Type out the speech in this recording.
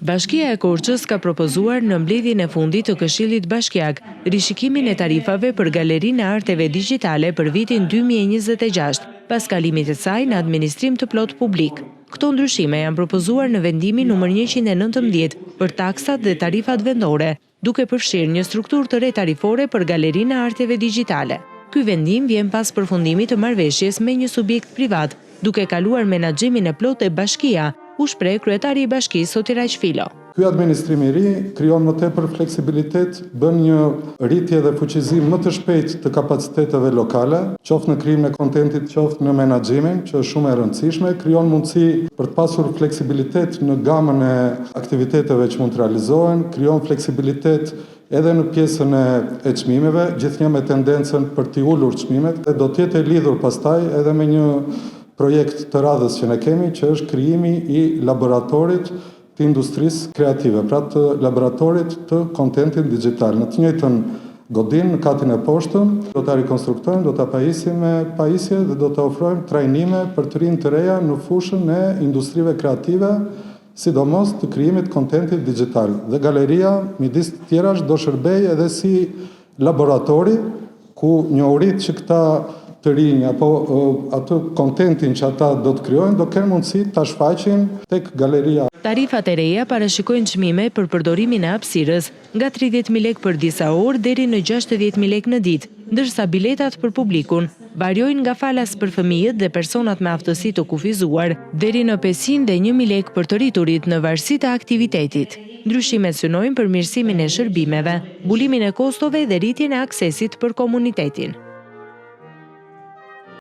Bashkia e Korçës ka propozuar në mbledhjen e fundit të Këshillit Bashkiak rishikimin e tarifave për Galerinë e Arteve Digjitale për vitin 2026, pas kalimit të saj në administrim të plot publik. Këto ndryshime janë propozuar në vendimin numër 119 për taksat dhe tarifat vendore, duke përfshirë një strukturë të re tarifore për Galerinë e Arteve Digjitale. Ky vendim vjen pas përfundimit të marrëveshjes me një subjekt privat, duke kaluar menaxhimin e plot e Bashkia, u shpreh kryetari i Bashkisë Sotiraq Filo. Ky administrim i ri krijon më tepër fleksibilitet, bën një rritje dhe fuqizim më të shpejtë të kapaciteteve lokale, qoftë në krijimin e kontentit, qoftë në menaxhimin, që është shumë e rëndësishme, krijon mundësi për të pasur fleksibilitet në gamën e aktiviteteve që mund të realizohen, krijon fleksibilitet edhe në pjesën e çmimeve, gjithnjë me tendencën për t'i ulur çmimet, dhe do të jetë e lidhur pastaj edhe me një projekt të radhës që ne kemi, që është krijimi i laboratorit të industrisë kreative, pra të laboratorit të kontentit digital. Në të njëjtën godin, në katin e poshtëm, do ta rikonstruktojmë, do ta pajisim me pajisje dhe do ta ofrojmë trajnime për të rinj të reja në fushën e industrive kreative, sidomos të krijimit kontentit digital. Dhe galeria, midis të tjerash, do shërbej edhe si laboratori ku njohuritë që këta të rinj apo atë kontentin që ata do të krijojnë do kenë mundësi ta shfaqin tek galeria. Tarifat e reja parashikojnë çmime për përdorimin e hapësirës nga 30.000 lekë për disa orë deri në 60.000 lekë në ditë, ndërsa biletat për publikun variojnë nga falas për fëmijët dhe personat me aftësi të kufizuar deri në 501.000 lekë për të rriturit në varësi të aktivitetit. Ndryshimet synojnë përmirësimin e shërbimeve, mbulimin e kostove dhe rritjen e aksesit për komunitetin.